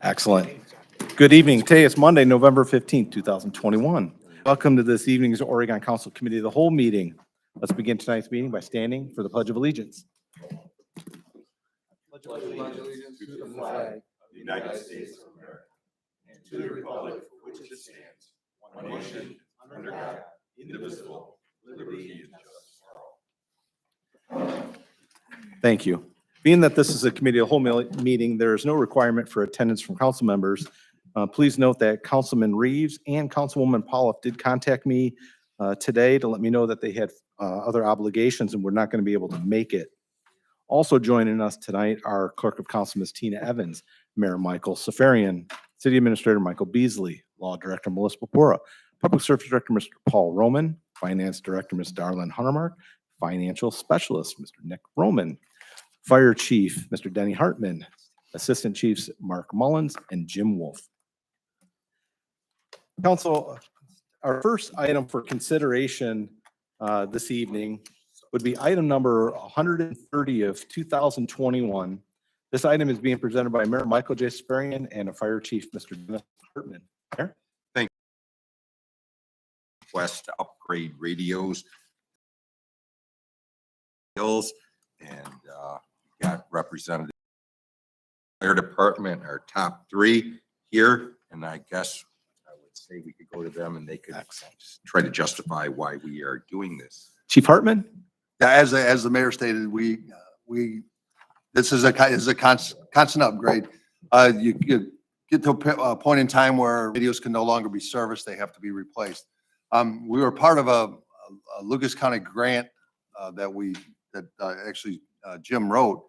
Excellent. Good evening. Today is Monday, November 15th, 2021. Welcome to this evening's Oregon Council Committee of the Whole meeting. Let's begin tonight's meeting by standing for the Pledge of Allegiance. Pledge allegiance to the flag of the United States of America and to the republic for which it stands, one nation, under God, indivisible, liberty and justice for all. Thank you. Being that this is a committee of the whole meeting, there is no requirement for attendance from council members. Please note that Councilman Reeves and Councilwoman Pollock did contact me today to let me know that they had other obligations and were not going to be able to make it. Also joining us tonight are Clerk of Council Ms. Tina Evans, Mayor Michael Safarian, City Administrator Michael Beasley, Law Director Melissa Papora, Public Service Director Mr. Paul Roman, Finance Director Ms. Darlene Huntermark, Financial Specialist Mr. Nick Roman, Fire Chief Mr. Denny Hartman, Assistant Chiefs Mark Mullins and Jim Wolf. Council, our first item for consideration this evening would be item number 130 of 2021. This item is being presented by Mayor Michael J. Safarian and a Fire Chief Mr. Dennis Hartman. Mayor? Thank you. Request to upgrade radios and got represented fire department, our top three here, and I guess I would say we could go to them and they could try to justify why we are doing this. Chief Hartman? As the mayor stated, this is a constant upgrade. You get to a point in time where radios can no longer be serviced; they have to be replaced. We were part of a Lucas County grant that actually Jim wrote,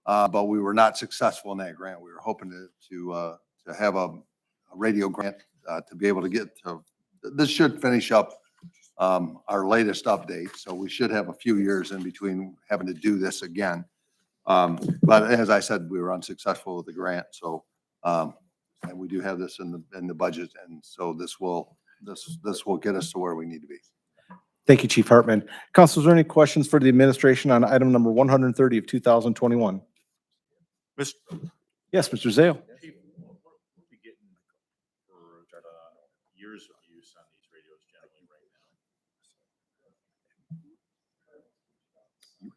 but we were not successful in that grant. We were hoping to have a radio grant to be able to get to. This should finish up our latest update, so we should have a few years in between having to do this again. But as I said, we were unsuccessful with the grant, so and we do have this in the budget, and so this will get us to where we need to be. Thank you, Chief Hartman. Council, is there any questions for the administration on item number 130 of 2021? Yes, Mr. Zale. Chief, what are we getting for years of use on these radios generally right now?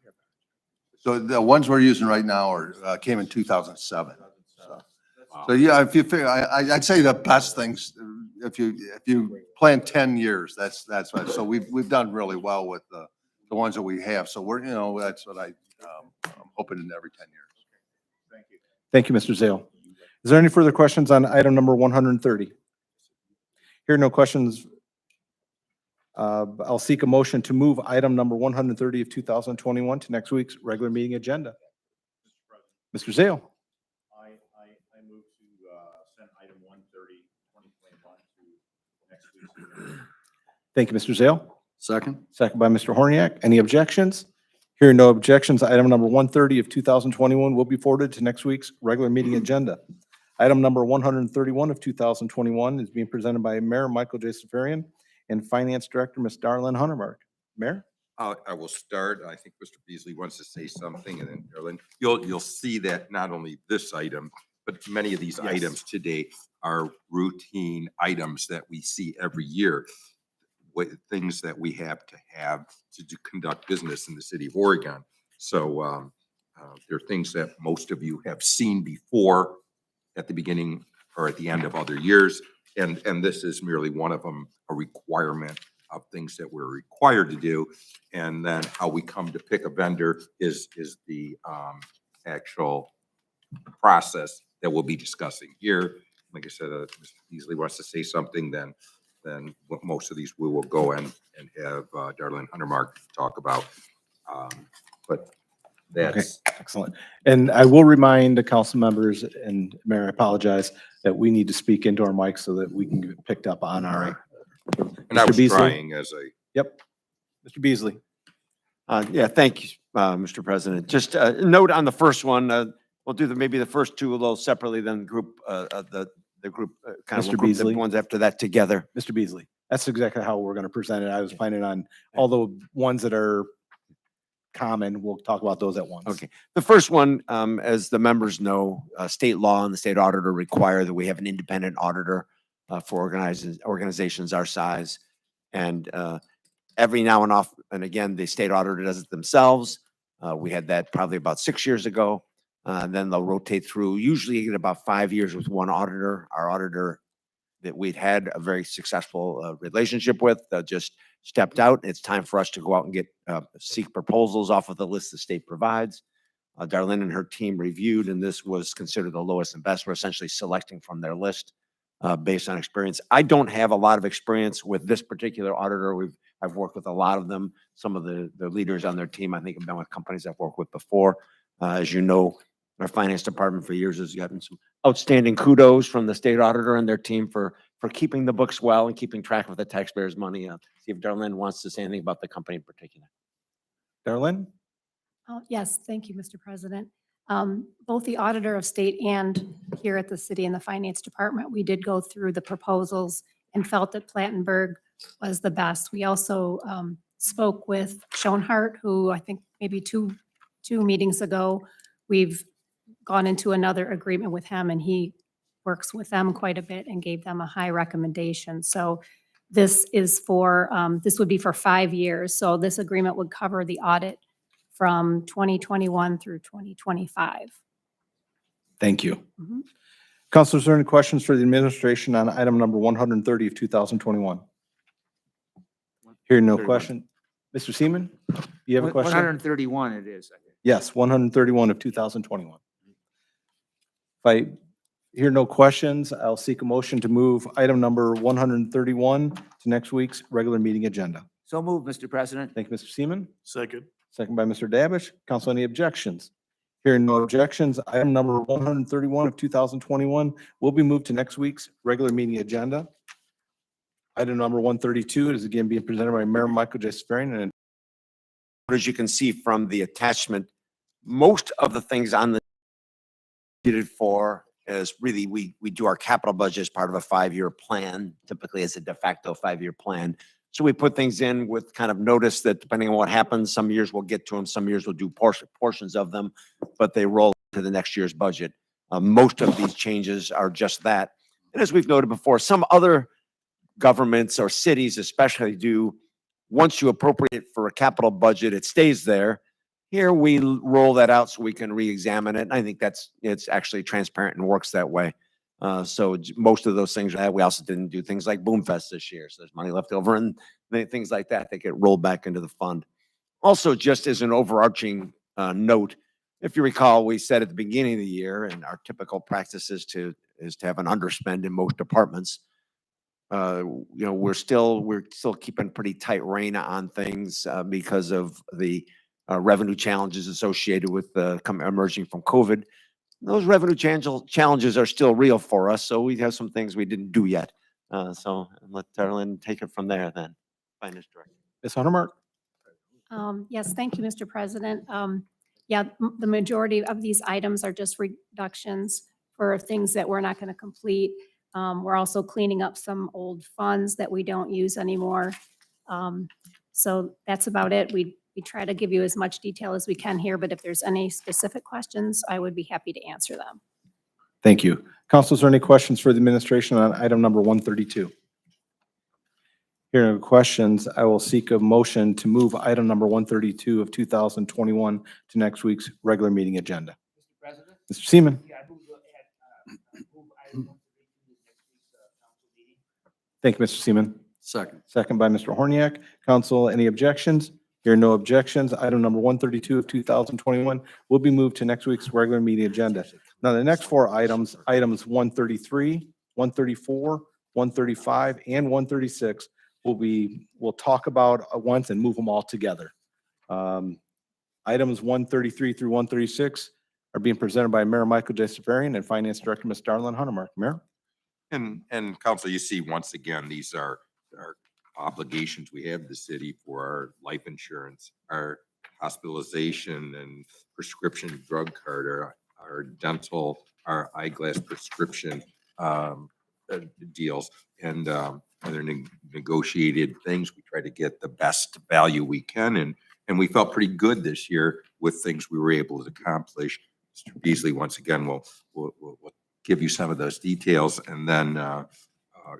So the ones we're using right now came in 2007. So yeah, if you figure, I'd say the best things, if you plan 10 years, that's right. So we've done really well with the ones that we have. So that's what I'm hoping in every 10 years. Thank you. Thank you, Mr. Zale. Is there any further questions on item number 130? Here, no questions. I'll seek a motion to move item number 130 of 2021 to next week's regular meeting agenda. Mr. Zale. I move to send item 130, 2021 to next week's agenda. Thank you, Mr. Zale. Second. Second by Mr. Horniak. Any objections? Hearing no objections, item number 130 of 2021 will be forwarded to next week's regular meeting agenda. Item number 131 of 2021 is being presented by Mayor Michael J. Safarian and Finance Director Ms. Darlene Huntermark. Mayor? I will start. I think Mr. Beasley wants to say something, and then Darlene, you'll see that not only this item, but many of these items today are routine items that we see every year. Things that we have to conduct business in the city of Oregon. So there are things that most of you have seen before at the beginning or at the end of other years. And this is merely one of them, a requirement of things that we're required to do. And then how we come to pick a vendor is the actual process that we'll be discussing here. Like I said, Mr. Beasley wants to say something, then most of these we will go and have Darlene Huntermark talk about. But that's okay, excellent. And I will remind the council members, and Mayor, I apologize, that we need to speak into our mics so that we can get picked up on our. And I was trying as a. Yep. Mr. Beasley. Yeah, thank you, Mr. President. Just a note on the first one. We'll do maybe the first two a little separately, then the group kind of group the ones after that together. Mr. Beasley. That's exactly how we're going to present it. I was planning on all the ones that are common. We'll talk about those at once. Okay. The first one, as the members know, state law and the state auditor require that we have an independent auditor for organizations our size. And every now and off, and again, the state auditor does it themselves. We had that probably about 6 years ago. Then they'll rotate through. Usually you get about 5 years with one auditor. Our auditor that we'd had a very successful relationship with just stepped out. It's time for us to go out and get seek proposals off of the list the state provides. Darlene and her team reviewed, and this was considered the lowest and best. We're essentially selecting from their list based on experience. I don't have a lot of experience with this particular auditor. I've worked with a lot of them. Some of the leaders on their team, I think, have been with companies I've worked with before. As you know, our finance department for years has gotten some outstanding kudos from the state auditor and their team for keeping the books well and keeping track of the taxpayers' money. See if Darlene wants to say anything about the company in particular. Darlene? Oh, yes, thank you, Mr. President. Both the auditor of state and here at the city and the finance department, we did go through the proposals and felt that Plattenberg was the best. We also spoke with Schoenhart, who I think maybe two meetings ago, we've gone into another agreement with him, and he works with them quite a bit and gave them a high recommendation. So this is for, this would be for 5 years. So this agreement would cover the audit from 2021 through 2025. Thank you. Mhm. Councilors, are there any questions for the administration on item number 130 of 2021? Hearing no 31. question. Mr. Seaman, you have a question? 131 it is, I think. Yes, 131 of 2021. If I hear no questions, I'll seek a motion to move item number 131 to next week's regular meeting agenda. So moved, Mr. President. Thank you, Mr. Seaman. Second. Second by Mr. Davish. Council, any objections? Hearing no objections, item number 131 of 2021 will be moved to next week's regular meeting agenda. Item number 132 is again being presented by Mayor Michael J. Sperring, and As you can see from the attachment, most of the things on the budgeted for is really, we do our capital budget as part of a 5-year plan, typically as a de facto 5-year plan. So we put things in with kind of notice that depending on what happens, some years we'll get to them, some years we'll do portions of them, but they roll to the next year's budget. Most of these changes are just that. And as we've noted before, some other governments or cities especially do, once you appropriate for a capital budget, it stays there. Here, we roll that out so we can re-examine it. And I think it's actually transparent and works that way. So most of those things, we also didn't do things like Boom Fest this year. So there's money left over and things like that that get rolled back into the fund. Also, just as an overarching note, if you recall, we said at the beginning of the year, and our typical practice is to have an underspend in most departments. We're still keeping pretty tight rein on things because of the revenue challenges associated with emerging from COVID. Those revenue challenges are still real for us, so we have some things we didn't do yet. So let Darlene take it from there then. Finance Director. Ms. Huntermark. Yes, thank you, Mr. President. Yeah, the majority of these items are just reductions for things that we're not going to complete. We're also cleaning up some old funds that we don't use anymore. So that's about it. We try to give you as much detail as we can here, but if there's any specific questions, I would be happy to answer them. Thank you. Councilors, are there any questions for the administration on item number 132? Hearing no questions, I will seek a motion to move item number 132 of 2021 to next week's regular meeting agenda. Mr. President? Mr. Seaman. Yeah, I move item 132 to next week's council meeting. Thank you, Mr. Seaman. Second. Second by Mr. Horniak. Council, any objections? Hearing no objections, item number 132 of 2021 will be moved to next week's regular meeting agenda. Now, the next 4 items, items 133, 134, 135, and 136 we'll talk about at once and move them all together. Items 133 through 136 are being presented by Mayor Michael J. Sperring and Finance Director, Ms. Darlene Huntermark. Mayor? And council, you see, once again, these are obligations we have the city for our life insurance, our hospitalization and prescription drug card, our dental, our eyeglass prescription deals, and other negotiated things. We try to get the best value we can, and And we felt pretty good this year with things we were able to accomplish. Mr. Beasley, once again, will give you some of those details. And then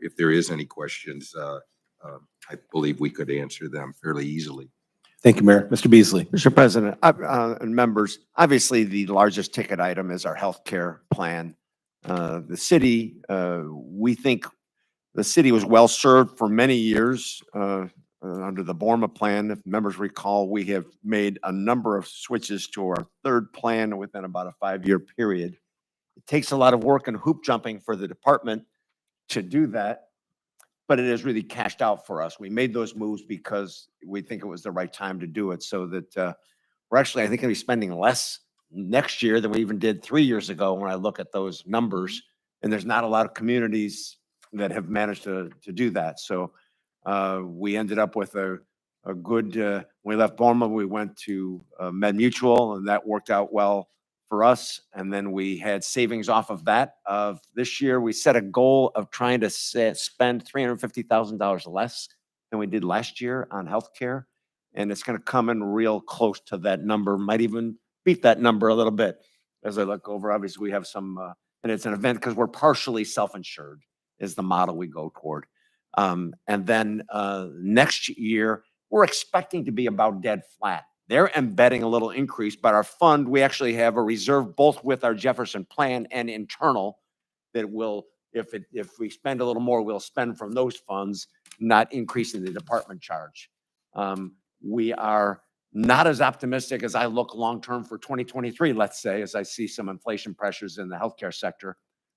if there is any questions, I believe we could answer them fairly easily. Thank you, Mayor. Mr. Beasley. Mr. President, and members, obviously, the largest ticket item is our healthcare plan. The city, we think the city was well-served for many years under the Borma plan. If members recall, we have made a number of switches to our third plan within about a 5-year period. It takes a lot of work and hoop jumping for the department to do that, but it has really cashed out for us. We made those moves because we think it was the right time to do it, so that we're actually, I think, going to be spending less next year than we even did 3 years ago when I look at those numbers. And there's not a lot of communities that have managed to do that. So we ended up with a good, when we left Borma, we went to Med Mutual, and that worked out well for us. And then we had savings off of that. Of this year, we set a goal of trying to spend $350,000 less than we did last year on healthcare. And it's going to come in real close to that number, might even beat that number a little bit. As I look over, obviously, we have some, and it's an event because we're partially self-insured is the model we go toward. And then next year, we're expecting to be about dead flat. They're embedding a little increase, but our fund, we actually have a reserve both with our Jefferson plan and internal that will, if we spend a little more, we'll spend from those funds, not increasing the department charge. We are not as optimistic as I look long-term for 2023, let's say, as I see some inflation pressures in the healthcare sector.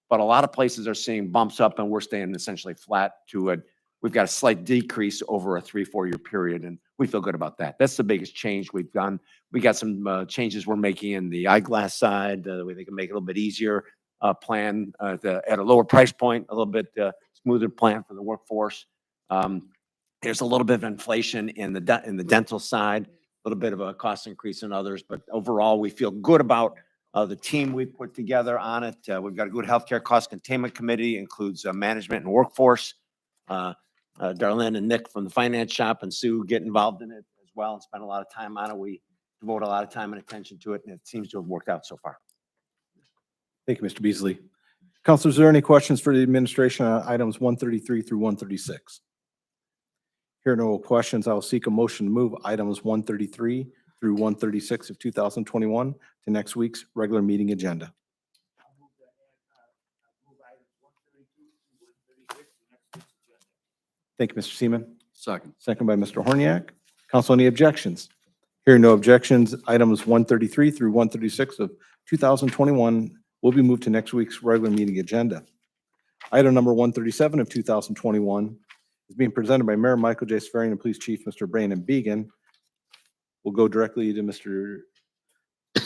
But a lot of places are seeing bumps up, and we're staying essentially flat to it. We've got a slight decrease over a 3-4 year period, and we feel good about that. That's the biggest change we've done. We got some changes we're making in the eyeglass side. We think it can make it a little bit easier plan at a lower price point, a little bit smoother plan for the workforce. There's a little bit of inflation in the dental side, a little bit of a cost increase in others, but overall, we feel good about the team we've put together on it. We've got a good healthcare cost containment committee, includes management and workforce. Darlene and Nick from the finance shop and Sue get involved in it as well and spend a lot of time on it. We devote a lot of time and attention to it, and it seems to have worked out so far. Thank you, Mr. Beasley. Councilors, are there any questions for the administration on items 133 through 136? Here are no questions. I will seek a motion to move items 133 through 136 of 2021 to next week's regular meeting agenda. I'll move that, move items 132 to 136 to next week's agenda. Thank you, Mr. Seaman. Second. Second by Mr. Horniak. Council, any objections? Hearing no objections, items 133 through 136 of 2021 will be moved to next week's regular meeting agenda. Item number 137 of 2021 is being presented by Mayor Michael J. Safarian and Police Chief Mr. Brandon Began. We'll go directly to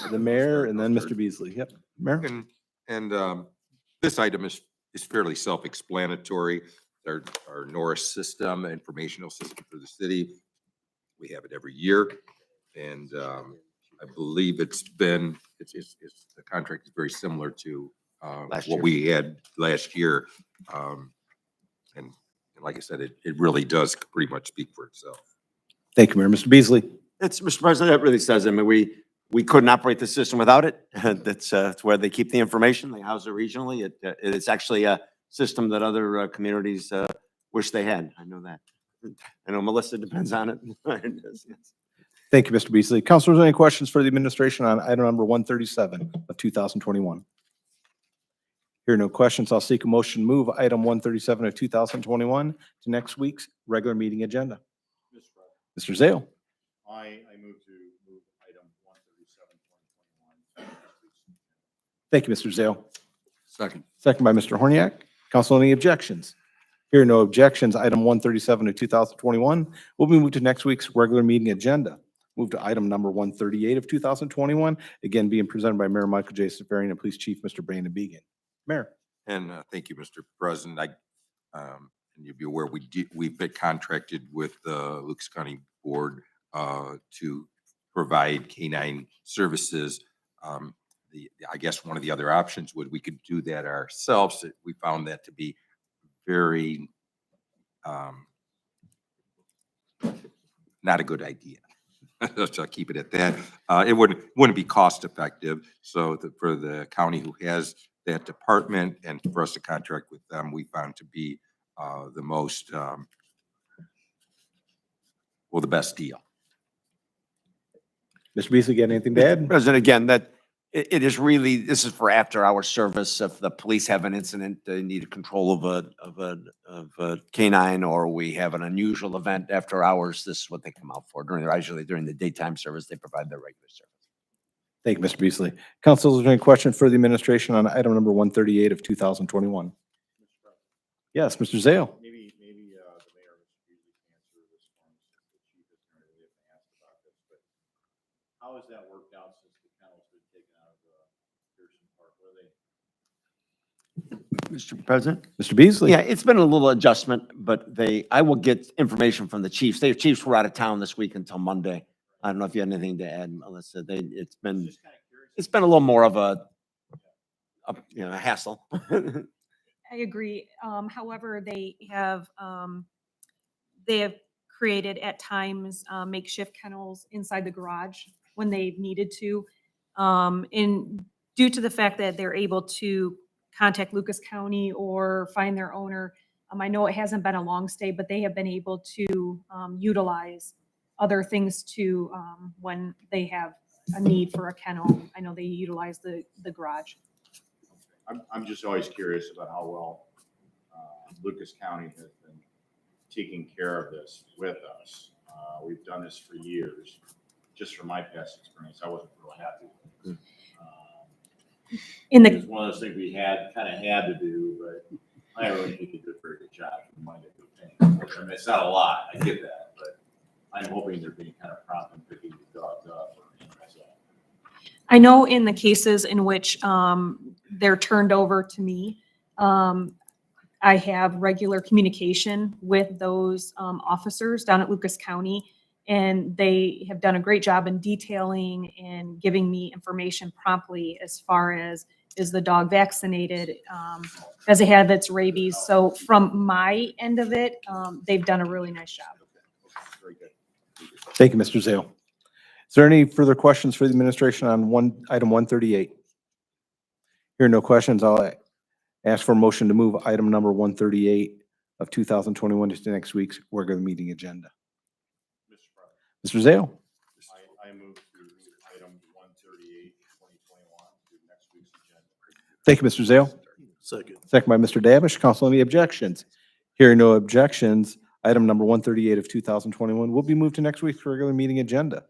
the mayor and then Mr. Beasley. Yep, Mayor. And this item is fairly self-explanatory. Our Norris system, informational system for the city. We have it every year. And I believe the contract is very similar to what we had last year. And like I said, it really does pretty much speak for itself. Thank you, Mayor. Mr. Beasley. It's, Mr. President, that really says, I mean, we couldn't operate the system without it. That's it's where they keep the information. They house it regionally. It's actually a system that other communities wish they had. I know that. I know Melissa depends on it. Yes. Thank you, Mr. Beasley. Councilors, any questions for the administration on item number 137 of 2021? Here are no questions. I'll seek a motion to move item 137 of 2021 to next week's regular meeting agenda. Mr. Zale. I move to move item 137, 2021. Thank you, Mr. Zale. Second. Second by Mr. Horniak. Council, any objections? Here are no objections. Item 137 of 2021 will be moved to next week's regular meeting agenda. Move to item number 138 of 2021, again being presented by Mayor Michael J. Safarian and Police Chief Mr. Brandon Began. Mayor. And thank you, Mr. President. And you'll be aware we've been contracted with the Lucas County Board to provide canine services. I guess one of the other options we could do that ourselves. We found that to be very not a good idea. Let's keep it at that. It wouldn't be cost effective. So for the county who has that department and for us to contract with them, we found to be the most, well, the best deal. Mr. Beasley, got anything to add? President, again, it is really, this is for after-hour service. If the police have an incident, they need control of a canine, or we have an unusual event after hours, this is what they come out for. Usually during the daytime service, they provide their regular service. Thank you, Mr. Beasley. Council, is there any question for the administration on item number 138 of 2021? Yes, Mr. Zale. Maybe, the mayor, Mr. Beasley, can answer this one, since the chief isn't really asked about this, but how has that worked out since the kennels been taken out of, Pearson Park? What are they? Mr. President? Mr. Beasley. Yeah, it's been a little adjustment, but I will get information from the chiefs. The chiefs were out of town this week until Monday. I don't know if you had anything to add, Melissa. It's been Just kind of curious. a little more of a hassle. I agree. However, they have created at times makeshift kennels inside the garage when they needed to. And due to the fact that they're able to contact Lucas County or find their owner, I know it hasn't been a long stay, but they have been able to utilize other things to when they have a need for a kennel. I know they utilize the garage. I'm just always curious about how well Lucas County has been taking care of this with us. We've done this for years. Just from my past experience, I wasn't real happy with it. In It the was one of those things we had to do, but I don't really think they did a very good job for the money that they're paying. I mean, it's not a lot, I get that, but I'm hoping they're being kind of prompt and picking the dogs up or anything like that. I know in the cases in which they're turned over to me, I have regular communication with those officers down at Lucas County, and they have done a great job in detailing and giving me information promptly as far as, is the dog vaccinated? Does it have its rabies? So from my end of it, they've done a really nice job. Very good. Thank you, Mr. Zale. Is there any further questions for the administration on item 138? Here are no questions. I'll ask for a motion to move item number 138 of 2021 to next week's regular meeting agenda. Mr. President, Mr. Zale. I move to item 138, 2021 to next week's agenda. Thank you, Mr. Zale. Second. Second by Mr. Davish. Council, any objections? Hearing no objections, item number 138 of 2021 will be moved to next week's regular meeting agenda.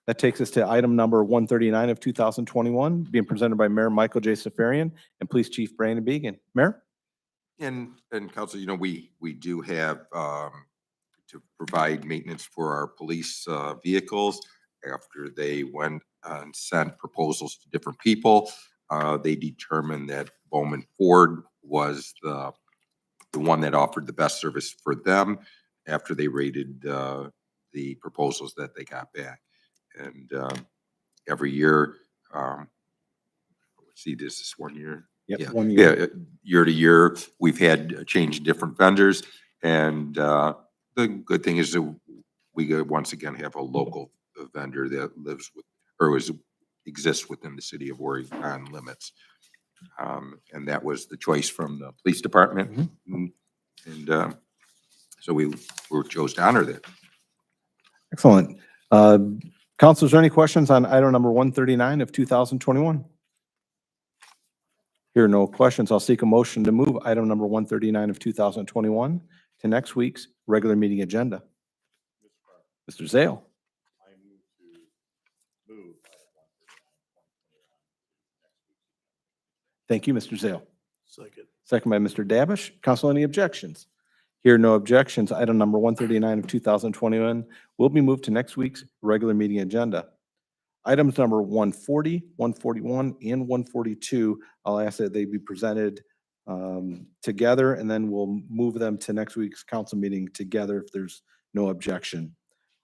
That takes us to item number 139 of 2021, being presented by Mayor Michael J. Safarian and Police Chief Brandon Began. Mayor? And council, we do have to provide maintenance for our police vehicles. After they went and sent proposals to different people, they determined that Bowman Ford was the one that offered the best service for them after they rated the proposals that they got back. And every year, let's see, this is 1 year. Yep, Yeah. 1 year. Yeah, year to year, we've had a change in different vendors, and the good thing is that we once again have a local vendor that lives with, or exists within the city of Oregon limits. And that was the choice from the police department. And so we were chose to honor that. Excellent. Council, is there any questions on item number 139 of 2021? Here are no questions. I'll seek a motion to move item number 139 of 2021 to next week's regular meeting agenda. Mr. Zale. I move to move item 139, 2021 to next week's agenda. Thank you, Mr. Zale. Second. Second by Mr. Davish. Council, any objections? Here are no objections. Item number 139 of 2021 will be moved to next week's regular meeting agenda. Items number 140, 141, and 142, I'll ask that they be presented together, and then we'll move them to next week's council meeting together if there's no objection.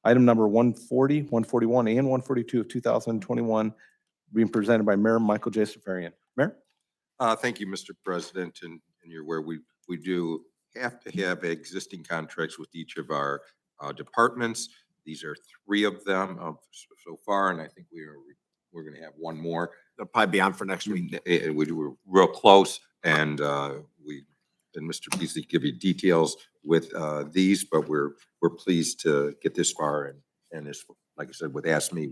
Item number 140, 141, and 142 of 2021 being presented by Mayor Michael J. Safarian. Mayor? Thank you, Mr. President, and you're aware we do have to have existing contracts with each of our departments. These are 3 of them so far, and I think we're going to have one more. They'll probably be on for next week. We were real close, and Mr. Beasley give you details with these, but we're pleased to get this far, and it's, like I said, with ASME,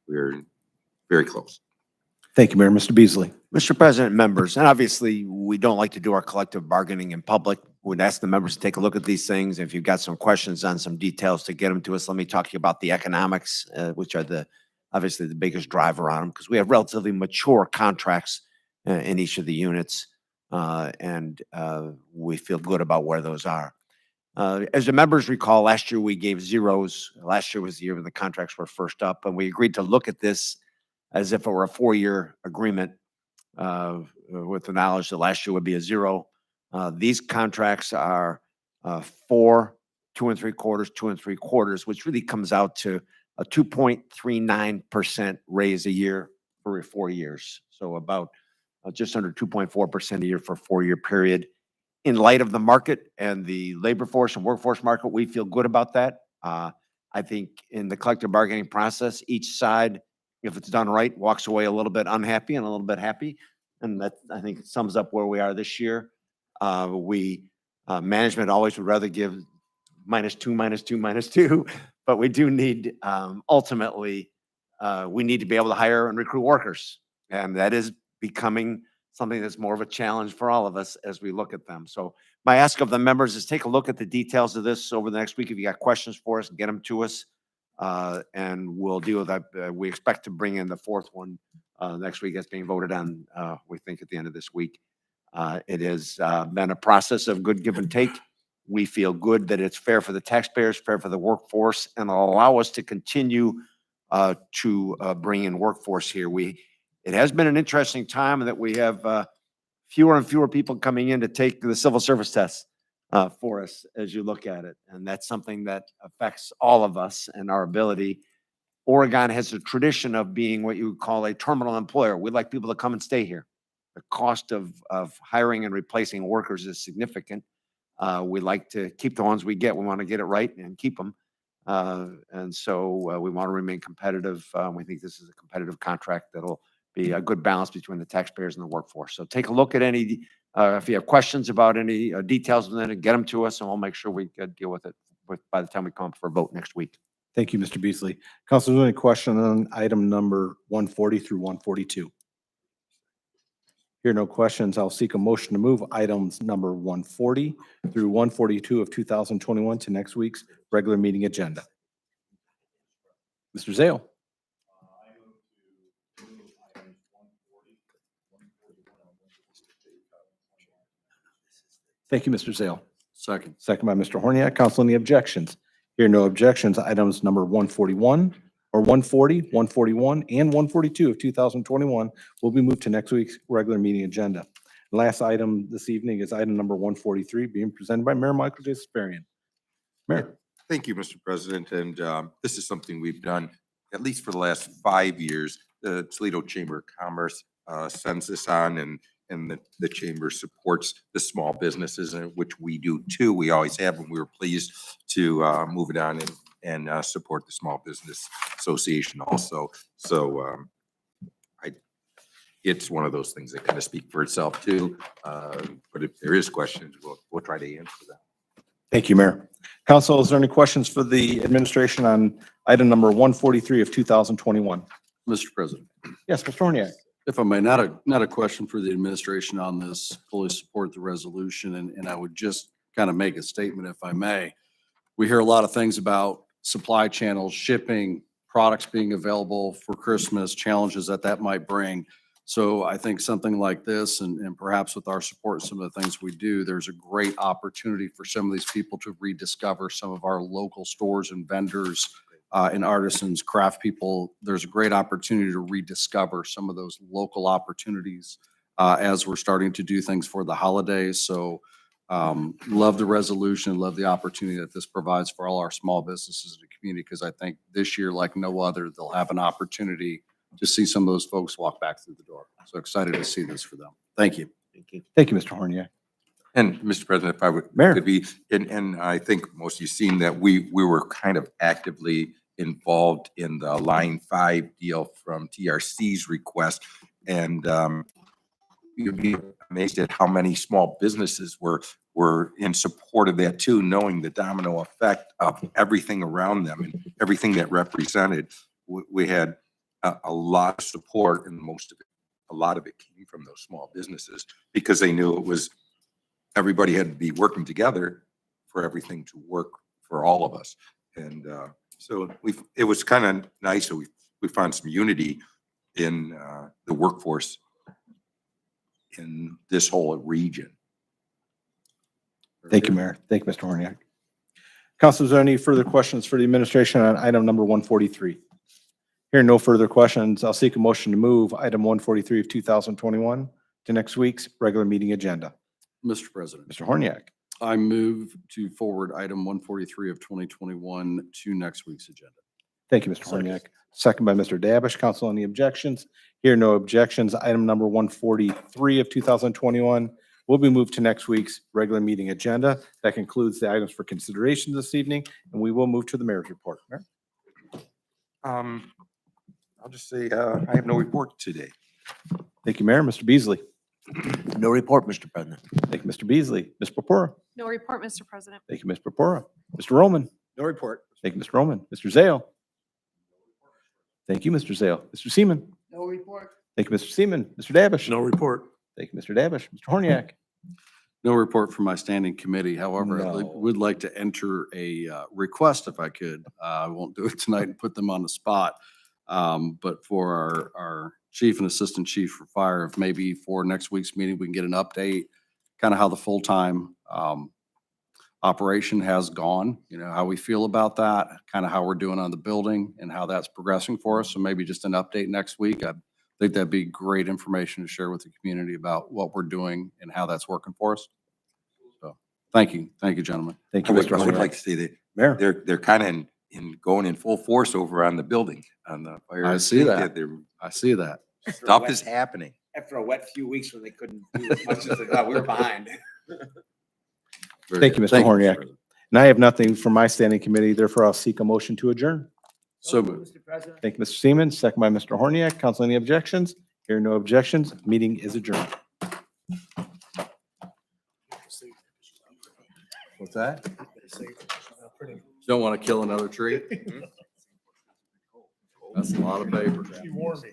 we're very close. Thank you, Mayor. Mr. Beasley. Mr. President, members, and obviously, we don't like to do our collective bargaining in public. We'd ask the members to take a look at these things. If you've got some questions on some details, to get them to us. Let me talk to you about the economics, which are obviously the biggest driver on them, because we have relatively mature contracts in each of the units, and we feel good about where those are. As the members recall, last year we gave zeros. Last year was the year when the contracts were first up, and we agreed to look at this as if it were a 4-year agreement, with the knowledge that last year would be a 0. These contracts are 4, 2 3/4, 2 3/4, which really comes out to a 2.39% raise a year for 4 years. So about just under 2.4% a year for a 4-year period. In light of the market and the labor force and workforce market, we feel good about that. I think in the collective bargaining process, each side, if it's done right, walks away a little bit unhappy and a little bit happy. And that, I think, sums up where we are this year. Management always would rather give -2, -2, -2, but we do need, ultimately, we need to be able to hire and recruit workers. And that is becoming something that's more of a challenge for all of us as we look at them. So my ask of the members is take a look at the details of this over the next week. If you got questions for us, get them to us. And we'll deal with that. We expect to bring in the 4th one next week. That's being voted on, we think, at the end of this week. It has been a process of good give and take. We feel good that it's fair for the taxpayers, fair for the workforce, and will allow us to continue to bring in workforce here. It has been an interesting time that we have fewer and fewer people coming in to take the civil service test for us as you look at it. And that's something that affects all of us and our ability. Oregon has a tradition of being what you would call a terminal employer. We'd like people to come and stay here. The cost of hiring and replacing workers is significant. We like to keep the ones we get. We want to get it right and keep them. And so we want to remain competitive. We think this is a competitive contract that'll be a good balance between the taxpayers and the workforce. So take a look at any, if you have questions about any details, then get them to us and we'll make sure we deal with it by the time we come up for a vote next week. Thank you, Mr. Beasley. Council, is there any question on item number 140 through 142? Hear no questions. I'll seek a motion to move items number 140 through 142 of 2021 to next week's regular meeting agenda. Mr. Zale. Thank you, Mr. Zale. Second. Second by Mr. Horniak. Council, any objections? Hear no objections. Items number 141 or 140, 141, and 142 of 2021 will be moved to next week's regular meeting agenda. The last item this evening is item number 143 being presented by Mayor Michael J. Sparian. Mayor. Thank you, Mr. President. And this is something we've done at least for the last 5 years. The Toledo Chamber of Commerce sends this on, and the chamber supports the small businesses, which we do too. We always have, and we were pleased to move it on and support the Small Business Association also. So it's one of those things that kind of speak for itself too. But if there is questions, we'll try to answer them. Thank you, Mayor. Council, is there any questions for the administration on item number 143 of 2021? Mr. President, Yes, Mr. Horniak. if I may, not a question for the administration on this, fully support the resolution, and I would just kind of make a statement if I may. We hear a lot of things about supply channels, shipping, products being available for Christmas, challenges that might bring. So I think something like this, and perhaps with our support, some of the things we do, there's a great opportunity for some of these people to rediscover some of our local stores and vendors and artisans, craft people. There's a great opportunity to rediscover some of those local opportunities as we're starting to do things for the holidays. So love the resolution, love the opportunity that this provides for all our small businesses in the community, because I think this year, like no other, they'll have an opportunity to see some of those folks walk back through the door. So excited to see this for them. Thank you. Thank you. Thank you, Mr. Horniak. And Mr. President, if I would, Mayor. could be, and I think most of you seen that we were kind of actively involved in the Line 5 deal from TRC's request. And you'd be amazed at how many small businesses were in support of that too, knowing the domino effect of everything around them and everything that represented. We had a lot of support, and a lot of it came from those small businesses because they knew it was, everybody had to be working together for everything to work for all of us. And so it was kind of nice. So we found some unity in the workforce in this whole region. Thank you, Mayor. Thank you, Mr. Horniak. Council, is there any further questions for the administration on item number 143? Hearing no further questions, I'll seek a motion to move item 143 of 2021 to next week's regular meeting agenda. Mr. President, Mr. Horniak. I move to forward item 143 of 2021 to next week's agenda. Thank you, Mr. Horniak. Second by Mr. Dabish. Council, any objections? Hear no objections. Item number 143 of 2021 will be moved to next week's regular meeting agenda. That concludes the items for consideration this evening, and we will move to the mayor's report. Mayor? I'll just say, I have no report today. Thank you, Mayor. Mr. Beasley. No report, Mr. President. Thank you, Mr. Beasley. Ms. Purpura. No report, Mr. President. Thank you, Ms. Purpura. Mr. Roman. No report. Thank you, Mr. Roman. Mr. Zale. Thank you, Mr. Zale. Mr. Seaman. No report. Thank you, Mr. Seaman. Mr. Dabish. No report. Thank you, Mr. Dabish. Mr. Horniak. No report from my standing committee. However, I No. would like to enter a request if I could. I won't do it tonight and put them on the spot. But for our chief and assistant chief for fire, if maybe for next week's meeting, we can get an update, kind of how the full-time operation has gone, how we feel about that, kind of how we're doing on the building and how that's progressing for us. So maybe just an update next week. I think that'd be great information to share with the community about what we're doing and how that's working for us. So, thank you. Thank you, gentlemen. Thank I you, would, Mr. I would like Horniak. to say that Mayor. they're kind of in going in full force over on the building, on the fire. I see that. Their I see that. stuff is happening. After a wet few weeks when they couldn't do as much as they thought, we were behind. Very Thank you, good. Mr. Horniak. President. And I have nothing from my standing committee. Therefore, I'll seek a motion to adjourn. So moved. Mr. President. Thank you, Mr. Seaman. Second by Mr. Horniak. Council, any objections? Hear no objections. Meeting is adjourned. What's that? Don't want to kill another tree? That's a lot of paper. She warned me.